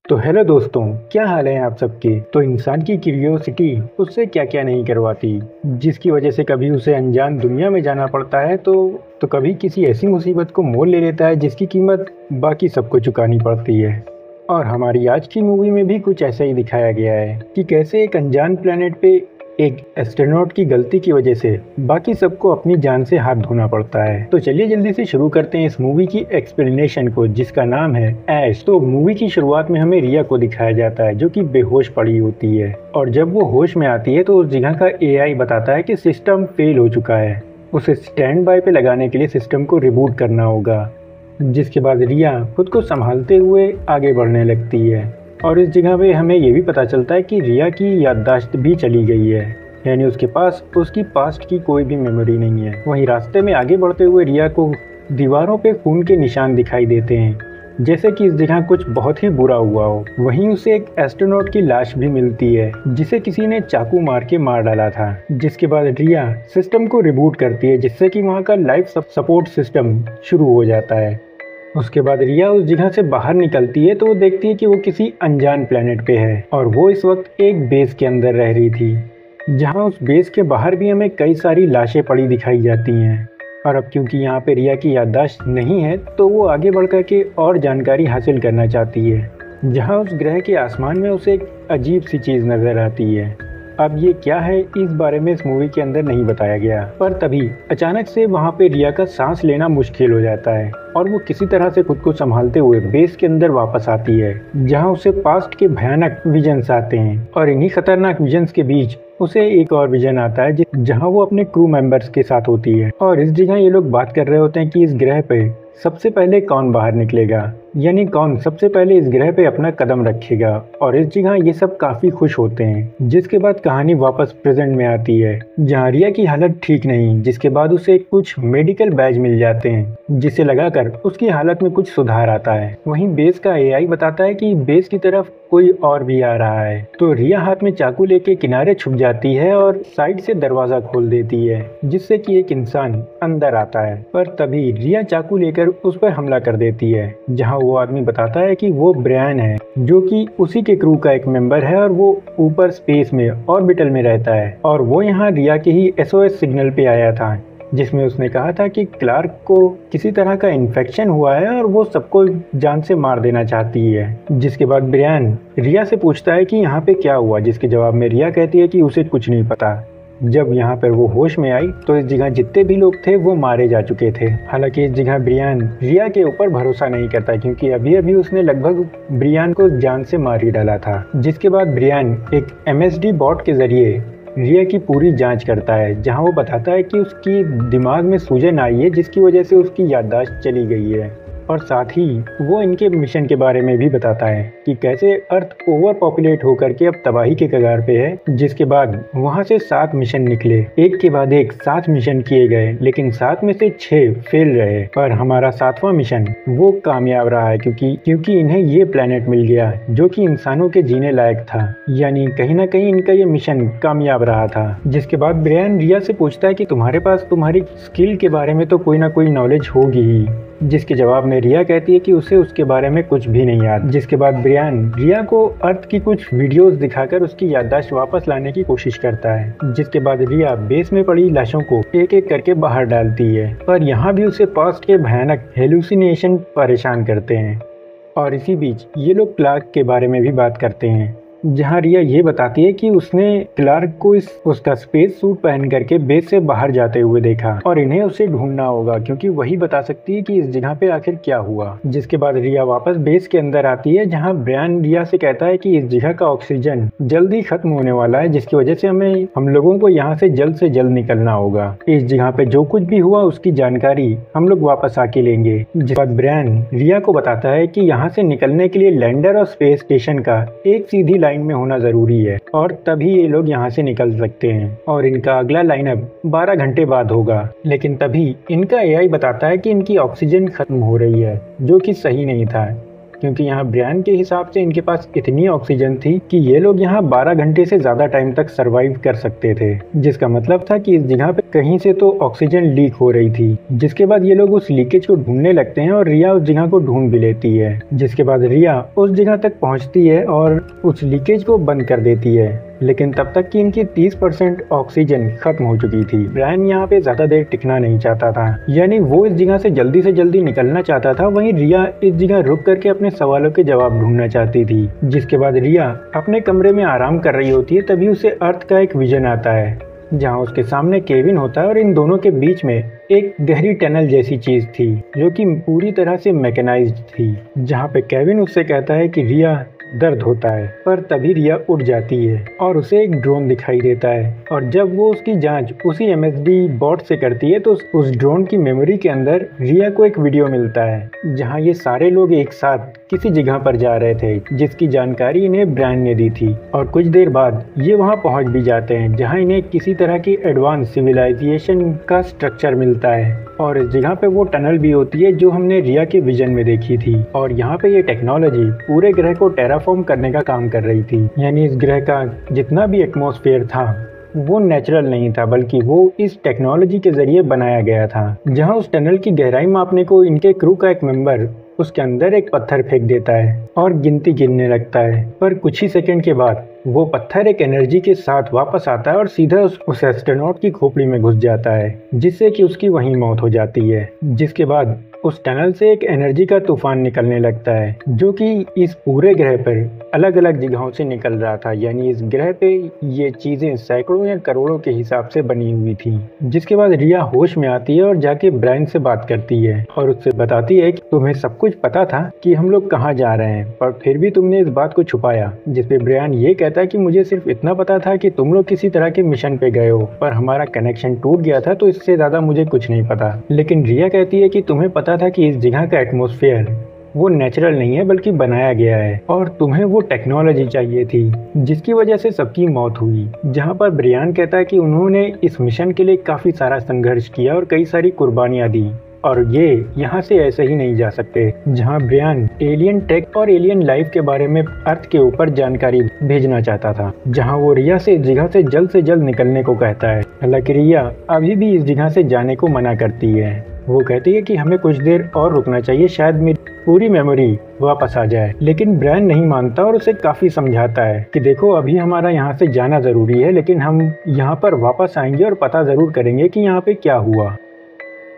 तो हेलो दोस्तों, क्या हाल है आप सबके। तो इंसान की क्यूरियोसिटी उससे क्या क्या नहीं करवाती, जिसकी वजह से कभी उसे अनजान दुनिया में जाना पड़ता है तो कभी किसी ऐसी मुसीबत को मोल ले लेता है जिसकी कीमत बाकी सबको चुकानी पड़ती है। और हमारी आज की मूवी में भी कुछ ऐसा ही दिखाया गया है कि कैसे एक अनजान प्लेनेट पे एक एस्ट्रोनॉट की गलती की वजह से बाकी सबको अपनी जान से हाथ धोना पड़ता है। तो चलिए जल्दी से शुरू करते हैं इस मूवी की एक्सप्लेनेशन को, जिसका नाम है ऐश। तो मूवी की शुरुआत में हमें रिया को दिखाया जाता है जो कि बेहोश पड़ी होती है, और जब वो होश में आती है तो उस जगह का एआई बताता है कि सिस्टम फेल हो चुका है, उसे स्टैंड बाय पे लगाने के लिए सिस्टम को रिबूट करना होगा। जिसके बाद रिया खुद को संभालते हुए आगे बढ़ने लगती है, और इस जगह पे हमें ये भी पता चलता है कि रिया की याददाश्त भी चली गई है, यानी उसके पास उसकी पास्ट की कोई भी मेमोरी नहीं है। वहीं रास्ते में आगे बढ़ते हुए रिया को दीवारों पे खून के निशान दिखाई देते हैं, जैसे कि इस जगह कुछ बहुत ही बुरा हुआ हो। वहीं उसे एक एस्ट्रोनॉट की लाश भी मिलती है जिसे किसी ने चाकू मार के मार डाला था। जिसके बाद रिया सिस्टम को रिबूट करती है जिससे कि वहाँ का लाइफ सपोर्ट सिस्टम शुरू हो जाता है। उसके बाद रिया उस जगह से बाहर निकलती है तो वो देखती है कि वो किसी अनजान प्लेनेट पे है, और वो इस वक्त एक बेस के अंदर रह रही थी, जहाँ उस बेस के बाहर भी हमें कई सारी लाशें पड़ी दिखाई जाती हैं। और अब क्योंकि यहाँ पे रिया की याददाश्त नहीं है तो वो आगे बढ़ कर के और जानकारी हासिल करना चाहती है, जहाँ उस ग्रह के आसमान में उसे एक अजीब सी चीज़ नज़र आती है। अब ये क्या है इस बारे में इस मूवी के अंदर नहीं बताया गया, पर तभी अचानक से वहाँ पे रिया का सांस लेना मुश्किल हो जाता है और वो किसी तरह से खुद को संभालते हुए बेस के अंदर वापस आती है, जहाँ उसे पास्ट के भयानक विजन्स आते हैं। और इन्हीं खतरनाक विजन्स के बीच उसे एक और विजन आता है जहाँ वो अपने क्रू मेंबर्स के साथ होती है, और इस जगह ये लोग बात कर रहे होते हैं कि इस ग्रह पे सबसे पहले कौन बाहर निकलेगा, यानी कौन सबसे पहले इस ग्रह पे अपना कदम रखेगा। और इस जगह ये सब काफी खुश होते हैं। जिसके बाद कहानी वापस प्रेजेंट में आती है, जहाँ रिया की हालत ठीक नहीं, जिसके बाद उसे कुछ मेडिकल बैज मिल जाते हैं जिसे लगाकर उसकी हालत में कुछ सुधार आता है। वहीं बेस का एआई बताता है कि बेस की तरफ कोई और भी आ रहा है, तो रिया हाथ में चाकू लेके किनारे छुप जाती है और साइड से दरवाजा खोल देती है, जिससे कि एक इंसान अंदर आता है। पर तभी रिया चाकू लेकर उस पर हमला कर देती है, जहां वो आदमी बताता है कि वो ब्रायन है, जो कि उसी के क्रू का एक मेंबर है, और वो ऊपर स्पेस में ऑर्बिटल में रहता है, और वो यहाँ रिया के ही एसओएस सिग्नल पे आया था, जिसमें उसने कहा था कि क्लार्क को किसी तरह का इन्फेक्शन हुआ है और वो सबको जान से मार देना चाहती है। जिसके बाद ब्रायन रिया से पूछता है कि यहाँ पे क्या हुआ, जिसके जवाब में रिया कहती है कि उसे कुछ नहीं पता। जब यहाँ पर वो होश में आई तो इस जगह जितने भी लोग थे वो मारे जा चुके थे। हालांकि इस जगह ब्रियान रिया के ऊपर भरोसा नहीं करता, क्योंकि अभी अभी उसने लगभग ब्रियान को जान से मार ही डाला था। जिसके बाद ब्रियान एक एमएसडी बॉट के जरिए रिया की पूरी जांच करता है, जहां वो बताता है कि उसकी दिमाग में सूजन आई है जिसकी वजह से उसकी याददाश्त चली गई है, और साथ ही वो इनके मिशन के बारे में भी बताता है कि कैसे अर्थ ओवर पॉपुलेट होकर के अब तबाही के कगार पे है। जिसके बाद वहाँ से 7 मिशन निकले, एक के बाद एक 7 मिशन किए गए, लेकिन 7 में से 6 फेल रहे, पर हमारा 7वां मिशन वो कामयाब रहा है, क्योंकि इन्हें ये प्लेनेट मिल गया जो कि इंसानों के जीने लायक था, यानी कहीं ना कहीं इनका ये मिशन कामयाब रहा था। जिसके बाद ब्रायन रिया से पूछता है कि तुम्हारे पास तुम्हारी स्किल के बारे में तो कोई ना कोई नॉलेज होगी ही, जिसके जवाब में रिया कहती है कि उसे उसके बारे में कुछ भी नहीं याद। जिसके बाद ब्रायन रिया को अर्थ की कुछ वीडियोस दिखाकर उसकी याददाश्त वापस लाने की कोशिश करता है। जिसके बाद रिया बेस में पड़ी लाशों को एक एक करके बाहर डालती है, पर यहाँ भी उसे पास्ट के भयानक हेलुसिनेशन परेशान करते हैं। और इसी बीच ये लोग क्लार्क के बारे में भी बात करते हैं, जहाँ रिया ये बताती है कि उसने क्लार्क को उसका स्पेस सूट पहन करके बेस से बाहर जाते हुए देखा, और इन्हें उसे ढूंढना होगा क्योंकि वही बता सकती है कि इस जगह पे आखिर क्या हुआ। जिसके बाद रिया वापस बेस के अंदर आती है, जहाँ ब्रायन रिया से कहता है कि इस जगह का ऑक्सीजन जल्दी खत्म होने वाला है, जिसकी वजह से हम लोगों को यहाँ से जल्द निकलना होगा। इस जगह पे जो कुछ भी हुआ उसकी जानकारी हम लोग वापस आके लेंगे। जिसके बाद ब्रायन रिया को बताता है कि यहाँ से निकलने के लिए लैंडर और स्पेस स्टेशन का एक सीधी लाइन में होना जरूरी है, और तभी ये लोग यहाँ से निकल सकते हैं, और इनका अगला लाइनअप 12 घंटे बाद होगा। लेकिन तभी इनका एआई बताता है कि इनकी ऑक्सीजन खत्म हो रही है, जो कि सही नहीं था, क्योंकि यहाँ ब्रियान के हिसाब से इनके पास इतनी ऑक्सीजन थी कि ये लोग यहाँ 12 घंटे से ज़्यादा टाइम तक सरवाइव कर सकते थे, जिसका मतलब था कि इस जगह पे कहीं से तो ऑक्सीजन लीक हो रही थी। जिसके बाद ये लोग उस लीकेज को ढूंढने लगते हैं और रिया उस जगह को ढूंढ भी लेती है। जिसके बाद रिया उस जगह तक पहुँचती है और उस लीकेज को बंद कर देती है, लेकिन तब तक कि इनकी 30% ऑक्सीजन खत्म हो चुकी थी। ब्रायन यहाँ पे ज्यादा देर टिकना नहीं चाहता था, यानी वो इस जगह से जल्दी निकलना चाहता था। वहीं रिया इस जगह रुक करके अपने सवालों के जवाब ढूंढना चाहती थी। जिसके बाद रिया अपने कमरे में आराम कर रही होती है, तभी उसे अर्थ का एक विजन आता है जहाँ उसके सामने केविन होता है और इन दोनों के बीच में एक गहरी टनल जैसी चीज थी जो कि पूरी तरह से मैकेनाइज्ड थी। जहाँ पे केविन उससे कहता है कि रिया दर्द होता है, पर तभी रिया उठ जाती है और उसे एक ड्रोन दिखाई देता है। और जब वो उसकी जांच उसी एमएसडी बॉट से करती है तो उस ड्रोन की मेमोरी के अंदर रिया को एक वीडियो मिलता है जहां ये सारे लोग एक साथ किसी जगह पर जा रहे थे, जिसकी जानकारी इन्हें ब्रायन ने दी थी। और कुछ देर बाद ये वहां पहुंच भी जाते हैं जहां इन्हें किसी तरह की एडवांस सिविलाइजेशन का स्ट्रक्चर मिलता है। और इस जगह पे वो टनल भी होती है जो हमने रिया के विजन में देखी थी। और यहाँ पे ये टेक्नोलॉजी पूरे ग्रह को टेराफॉर्म करने का काम कर रही थी, यानी इस ग्रह का जितना भी एटमॉस्फेयर था वो नेचुरल नहीं था, बल्कि वो इस टेक्नोलॉजी के जरिए बनाया गया था। जहाँ उस टनल की गहराई मापने को इनके क्रू का एक मेंबर उसके अंदर एक पत्थर फेंक देता है और गिनती गिनने लगता है, पर कुछ ही सेकंड के बाद वो पत्थर एक एनर्जी के साथ वापस आता है और सीधा उस एस्ट्रोनॉट की खोपड़ी में घुस जाता है, जिससे कि उसकी वहीं मौत हो जाती है। जिसके बाद उस टनल से एक एनर्जी का तूफान निकलने लगता है जो कि इस पूरे ग्रह पर अलग अलग जगहों से निकल रहा था, यानी इस ग्रह पे ये चीजें सैकड़ों या करोड़ों के हिसाब से बनी हुई थी। जिसके बाद रिया होश में आती है और जाके ब्रायन से बात करती है और उससे बताती है कि तुम्हें सब कुछ पता था कि हम लोग कहाँ जा रहे हैं, पर फिर भी तुमने इस बात को छुपाया। जिसपे ब्रायन ये कहता है कि मुझे सिर्फ इतना पता था कि तुम लोग किसी तरह के मिशन पे गए हो, पर हमारा कनेक्शन टूट गया था, तो इससे ज्यादा मुझे कुछ नहीं पता। लेकिन रिया कहती है कि तुम्हें पता था कि इस जगह का एटमॉस्फेयर वो नेचुरल नहीं है बल्कि बनाया गया है, और तुम्हें वो टेक्नोलॉजी चाहिए थी जिसकी वजह से सबकी मौत हुई। जहां पर ब्रियान कहता है कि उन्होंने इस मिशन के लिए काफी सारा संघर्ष किया और कई सारी कुर्बानियां दी और ये यहाँ से ऐसे ही नहीं जा सकते। जहाँ ब्रियान एलियन टेक और एलियन लाइफ के बारे में अर्थ के ऊपर जानकारी भेजना चाहता था, जहाँ वो रिया से जगह से जल्द निकलने को कहता है। हालांकि रिया अभी भी इस जगह से जाने को मना करती है। वो कहती है कि हमें कुछ देर और रुकना चाहिए, शायद मेरी पूरी मेमोरी वापस आ जाए। लेकिन ब्रायन नहीं मानता और उसे काफी समझाता है कि देखो अभी हमारा यहाँ से जाना जरूरी है, लेकिन हम यहाँ पर वापस आएंगे और पता जरूर करेंगे कि यहाँ पे क्या हुआ।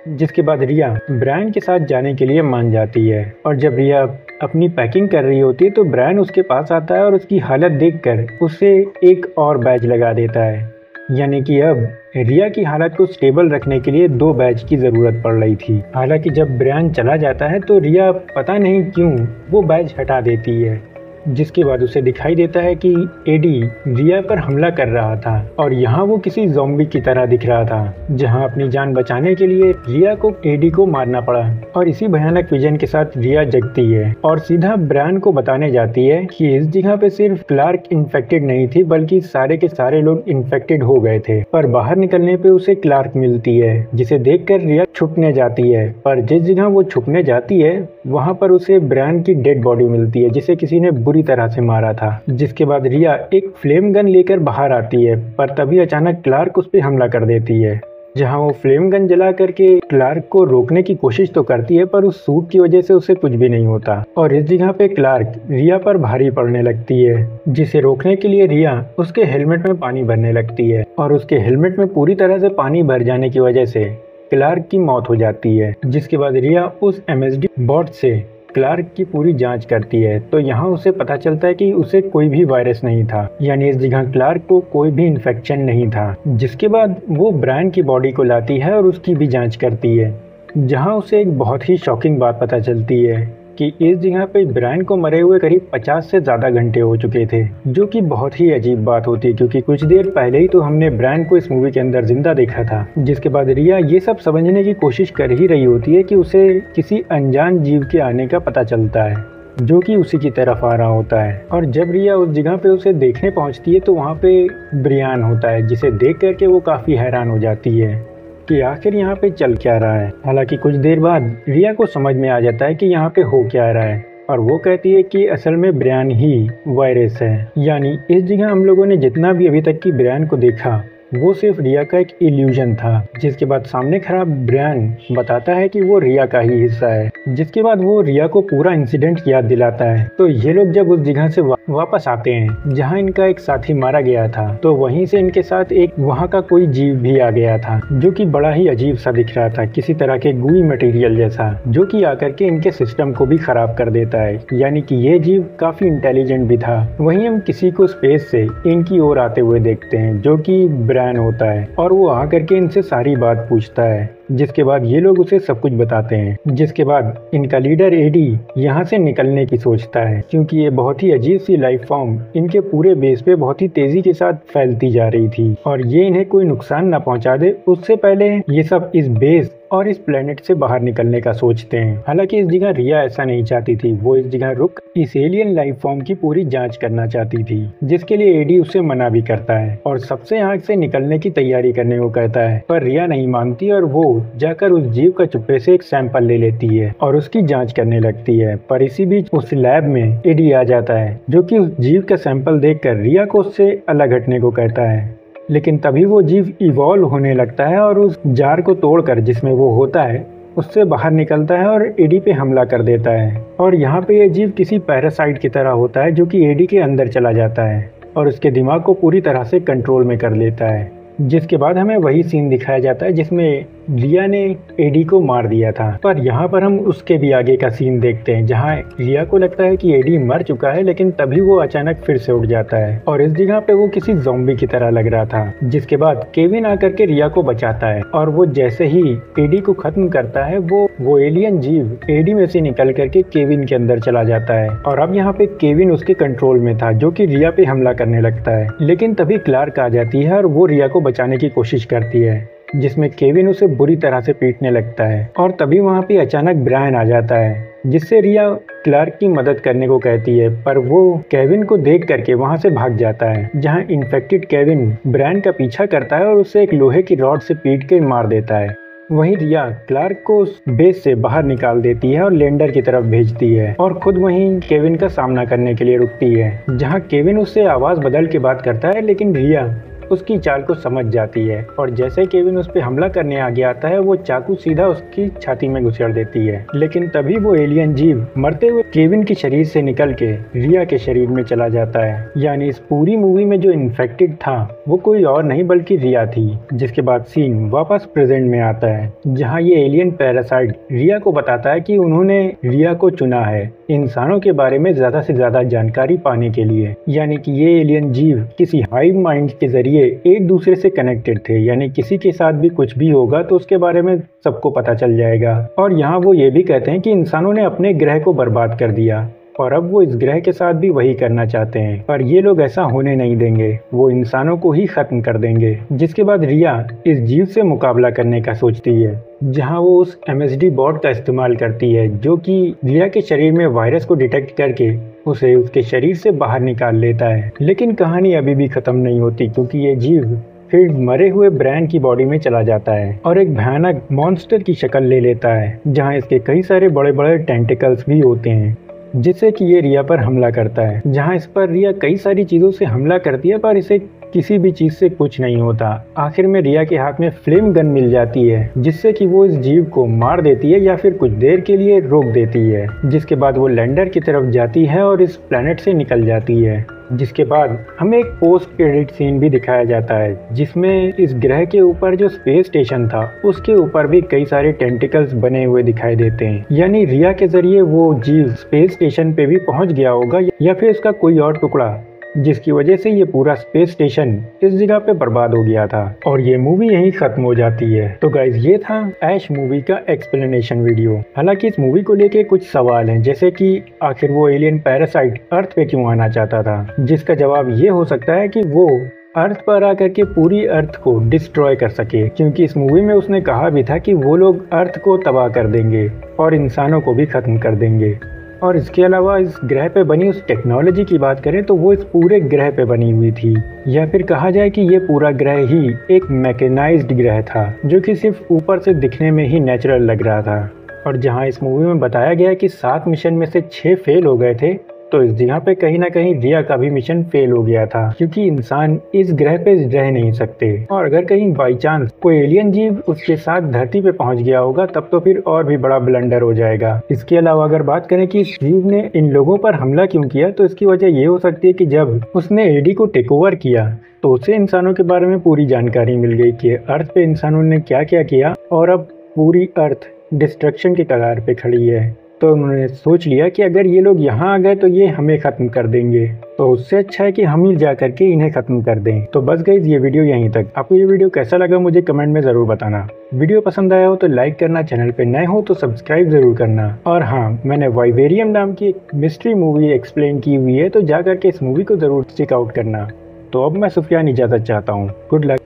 जिसके बाद रिया ब्रायन के साथ जाने के लिए मान जाती है और जब रिया अपनी पैकिंग कर रही होती है तो ब्रायन उसके पास आता है और उसकी हालत देखकर उसे एक और बैज लगा देता है, यानी कि अब रिया की हालत को स्टेबल रखने के लिए 2 बैच की जरूरत पड़ रही थी। हालांकि जब ब्रायन चला जाता है तो रिया पता नहीं क्यों वो बैच हटा देती है, जिसके बाद उसे दिखाई देता है कि एडी रिया पर हमला कर रहा था और यहाँ वो किसी ज़ॉम्बी की तरह दिख रहा था, जहाँ अपनी जान बचाने के लिए रिया को एडी को मारना पड़ा। और इसी भयानक विजन के साथ रिया जगती है और सीधा ब्रायन को बताने जाती है कि इस जगह पे सिर्फ क्लार्क इन्फेक्टेड नहीं थी, बल्कि सारे के सारे लोग इन्फेक्टेड हो गए थे। पर बाहर निकलने पे उसे क्लार्क मिलती है, जिसे देखकर रिया छुपने जाती है। पर जिस जगह वो छुपने जाती है वहाँ पर उसे ब्रायन की डेड बॉडी मिलती है, जिसे किसी ने बुरी तरह से मारा था। जिसके बाद रिया एक फ्लेम गन लेकर बाहर आती है, पर तभी अचानक क्लार्क उस पर हमला कर देती है। जहां वो फ्लेम गन जला करके क्लार्क को रोकने की कोशिश तो करती है, पर उस सूट की वजह से उसे कुछ भी नहीं होता और इस जगह पे क्लार्क रिया पर भारी पड़ने लगती है, जिसे रोकने के लिए रिया उसके हेलमेट में पानी भरने लगती है और उसके हेलमेट में पूरी तरह से पानी भर जाने की वजह से क्लार्क की मौत हो जाती है। जिसके बाद रिया उस एमएसडी बॉट से क्लार्क की पूरी जांच करती है, तो यहाँ उसे पता चलता है कि उसे कोई भी वायरस नहीं था, यानी इस जगह क्लार्क को कोई भी इन्फेक्शन नहीं था। जिसके बाद वो ब्रायन की बॉडी को लाती है और उसकी भी जांच करती है, जहाँ उसे एक बहुत ही शॉकिंग बात पता चलती है कि इस जगह पे ब्रायन को मरे हुए करीब 50 से ज़्यादा घंटे हो चुके थे, जो कि बहुत ही अजीब बात होती है क्योंकि कुछ देर पहले ही तो हमने ब्रायन को इस मूवी के अंदर जिंदा देखा था। जिसके बाद रिया ये सब समझने की कोशिश कर ही रही होती है कि उसे किसी अनजान जीव के आने का पता चलता है जो कि उसी की तरफ आ रहा होता है। और जब रिया उस जगह पे उसे देखने पहुंचती है तो वहाँ पे ब्रियान होता है, जिसे देख करके वो काफ़ी हैरान हो जाती है कि आखिर यहाँ पे चल क्या रहा है। हालांकि कुछ देर बाद रिया को समझ में आ जाता है कि यहाँ पे हो क्या रहा है, और वो कहती है कि असल में ब्रायन ही वायरस है। यानी इस जगह हम लोगों ने जितना भी अभी तक की ब्रायन को देखा वो सिर्फ रिया का एक इल्यूजन था। जिसके बाद सामने खड़ा ब्रायन बताता है कि वो रिया का ही हिस्सा है। जिसके बाद वो रिया को पूरा इंसिडेंट याद दिलाता है। तो ये लोग जब उस जगह से वापस आते हैं जहां इनका एक साथी मारा गया था, तो वहीं से इनके साथ एक वहां का कोई जीव भी आ गया था जो कि बड़ा ही अजीब सा दिख रहा था, किसी तरह के गुई मटेरियल जैसा, जो कि आकर के इनके सिस्टम को भी खराब कर देता है। यानी कि ये जीव काफी इंटेलिजेंट भी था। वहीं हम किसी को स्पेस से इनकी ओर आते हुए देखते हैं जो कि ब्रायन होता है, और वो आकर के इनसे सारी बात पूछता है। जिसके बाद ये लोग उसे सब कुछ बताते हैं। जिसके बाद इनका लीडर एडी यहाँ से निकलने की सोचता है, क्योंकि ये बहुत ही अजीब सी लाइफ फॉर्म इनके पूरे बेस पे बहुत ही तेजी के साथ फैलती जा रही थी, और ये इन्हें कोई नुकसान न पहुंचा दे उससे पहले ये सब इस बेस और इस प्लेनेट से बाहर निकलने का सोचते हैं। हालांकि इस जगह रिया ऐसा नहीं चाहती थी, वो इस जगह रुक इस एलियन लाइफ फॉर्म की पूरी जांच करना चाहती थी, जिसके लिए एडी उसे मना भी करता है और सबसे यहाँ से निकलने की तैयारी करने को कहता है। पर रिया नहीं मानती और वो जाकर उस जीव का चुप्पे से एक सैंपल ले लेती है और उसकी जांच करने लगती है। पर इसी बीच उस लैब में एडी आ जाता है, जो कि उस जीव का सैंपल देखकर रिया को उससे अलग हटने को कहता है। लेकिन तभी वो जीव इवॉल्व होने लगता है और उस जार को तोड़कर जिसमें वो होता है उससे बाहर निकलता है और एडी पे हमला कर देता है। और यहाँ पे ये जीव किसी पैरासाइट की तरह होता है जो कि एडी के अंदर चला जाता है और उसके दिमाग को पूरी तरह से कंट्रोल में कर लेता है। जिसके बाद हमें वही सीन दिखाया जाता है जिसमें रिया ने एडी को मार दिया था। पर यहाँ पर हम उसके भी आगे का सीन देखते हैं जहाँ रिया को लगता है कि एडी मर चुका है, लेकिन तभी वो अचानक फिर से उठ जाता है और इस जगह पे वो किसी ज़ॉम्बी की तरह लग रहा था। जिसके बाद केविन आकर के रिया को बचाता है और वो जैसे ही एडी को खत्म करता है वो एलियन जीव एडी में से निकल करके केविन के अंदर चला जाता है और अब यहाँ पे केविन उसके कंट्रोल में था, जो कि रिया पे हमला करने लगता है। लेकिन तभी क्लार्क आ जाती है और वो रिया को बचाने की कोशिश करती है, जिसमें केविन उसे बुरी तरह से पीटने लगता है। और तभी वहाँ पे अचानक ब्रायन आ जाता है, जिससे रिया क्लार्क की मदद करने को कहती है, पर वो केविन को देख करके वहाँ से भाग जाता है, जहाँ इन्फेक्टेड केविन ब्रायन का पीछा करता है और उसे एक लोहे की रॉड से पीट के मार देता है। वहीं रिया क्लार्क को उस बेस से बाहर निकाल देती है और लैंडर की तरफ भेजती है और खुद वहीं केविन का सामना करने के लिए रुकती है, जहाँ केविन उससे आवाज़ बदल के बात करता है, लेकिन रिया उसकी चाल को समझ जाती है और जैसे केविन उस पर हमला करने आगे आता है वो चाकू सीधा उसकी छाती में घुसेड़ देती है। लेकिन तभी वो एलियन जीव मरते हुए केविन के शरीर से निकल के रिया के शरीर में चला जाता है। यानी इस पूरी मूवी में जो इन्फेक्टेड था वो कोई और नहीं बल्कि रिया थी। जिसके बाद सीन वापस प्रेजेंट में आता है, जहाँ ये एलियन पैरासाइट रिया को बताता है कि उन्होंने रिया को चुना है इंसानों के बारे में ज्यादा से ज्यादा जानकारी पाने के लिए। यानी कि ये एलियन जीव किसी हाइव माइंड के जरिए एक दूसरे से कनेक्टेड थे, यानी किसी के साथ भी कुछ भी होगा तो उसके बारे में सबको पता चल जाएगा। और यहाँ वो ये भी कहते हैं कि इंसानों ने अपने ग्रह को बर्बाद कर दिया और अब वो इस ग्रह के साथ भी वही करना चाहते हैं, पर ये लोग ऐसा होने नहीं देंगे, वो इंसानों को ही खत्म कर देंगे। जिसके बाद रिया इस जीव से मुकाबला करने का सोचती है, जहां वो उस MSD बॉट का इस्तेमाल करती है, जो कि रिया के शरीर में वायरस को डिटेक्ट करके उसे उसके शरीर से बाहर निकाल लेता है। लेकिन कहानी अभी भी खत्म नहीं होती, क्योंकि ये जीव फिर मरे हुए ब्रायन की बॉडी में चला जाता है और एक भयानक मॉन्स्टर की शक्ल ले लेता है, जहाँ इसके कई सारे बड़े बड़े टेंटिकल्स भी होते हैं, जिससे कि ये रिया पर हमला करता है। जहां इस पर रिया कई सारी चीज़ों से हमला करती है, पर इसे किसी भी चीज़ से कुछ नहीं होता। आखिर में रिया के हाथ में फ्लेम गन मिल जाती है, जिससे कि वो इस जीव को मार देती है या फिर कुछ देर के लिए रोक देती है। जिसके बाद वो लैंडर की तरफ जाती है और इस प्लेनेट से निकल जाती है। जिसके बाद हमें एक पोस्ट क्रेडिट सीन भी दिखाया जाता है, जिसमें इस ग्रह के ऊपर जो स्पेस स्टेशन था उसके ऊपर भी कई सारे टेंटिकल्स बने हुए दिखाई देते हैं। यानी रिया के जरिए वो जीव स्पेस स्टेशन पे भी पहुंच गया होगा या फिर उसका कोई और टुकड़ा, जिसकी वजह से ये पूरा स्पेस स्टेशन इस जगह पे बर्बाद हो गया था और ये मूवी यहीं खत्म हो जाती है। तो गाइज ये था ऐश मूवी का एक्सप्लेनेशन वीडियो। हालांकि इस मूवी को लेके कुछ सवाल हैं, जैसे कि आखिर वो एलियन पैरासाइट अर्थ पे क्यों आना चाहता था, जिसका जवाब ये हो सकता है कि वो अर्थ पर आकर के पूरी अर्थ को डिस्ट्रॉय कर सके, क्योंकि इस मूवी में उसने कहा भी था कि वो लोग अर्थ को तबाह कर देंगे और इंसानों को भी खत्म कर देंगे। और इसके अलावा इस ग्रह पे बनी उस टेक्नोलॉजी की बात करें तो वो इस पूरे ग्रह पे बनी हुई थी, या फिर कहा जाए कि ये पूरा ग्रह ही एक मैकेनाइज्ड ग्रह था, जो कि सिर्फ ऊपर से दिखने में ही नेचुरल लग रहा था। और जहाँ इस मूवी में बताया गया है कि 7 मिशन में से 6 फेल हो गए थे, तो इस जगह पे कहीं ना कहीं रिया का भी मिशन फेल हो गया था, क्योंकि इंसान इस ग्रह पे रह नहीं सकते। और अगर कहीं बाई चांस कोई एलियन जीव उसके साथ धरती पे पहुंच गया होगा, तब तो फिर और भी बड़ा ब्लंडर हो जाएगा। इसके अलावा अगर बात करें कि इस जीव ने इन लोगों पर हमला क्यों किया, तो इसकी वजह ये हो सकती है कि जब उसने एडी को टेक ओवर किया तो उसे इंसानों के बारे में पूरी जानकारी मिल गई कि अर्थ पे इंसानों ने क्या क्या किया और अब पूरी अर्थ डिस्ट्रक्शन के कगार पे खड़ी है। तो उन्होंने सोच लिया कि अगर ये लोग यहाँ आ गए तो ये हमें ख़त्म कर देंगे, तो उससे अच्छा है कि हम ही जा करके इन्हें ख़त्म कर दें। तो बस गाइस, ये वीडियो यहीं तक। आपको ये वीडियो कैसा लगा मुझे कमेंट में ज़रूर बताना। वीडियो पसंद आया हो तो लाइक करना, चैनल पे नए हो तो सब्सक्राइब ज़रूर करना। और हाँ, मैंने वाइवेरियम नाम की एक मिस्ट्री मूवी एक्सप्लेन की हुई है, तो जा करके इस मूवी को ज़रूर चेकआउट करना। तो अब मैं सुफियान इजाज़त चाहता हूँ। Good luck.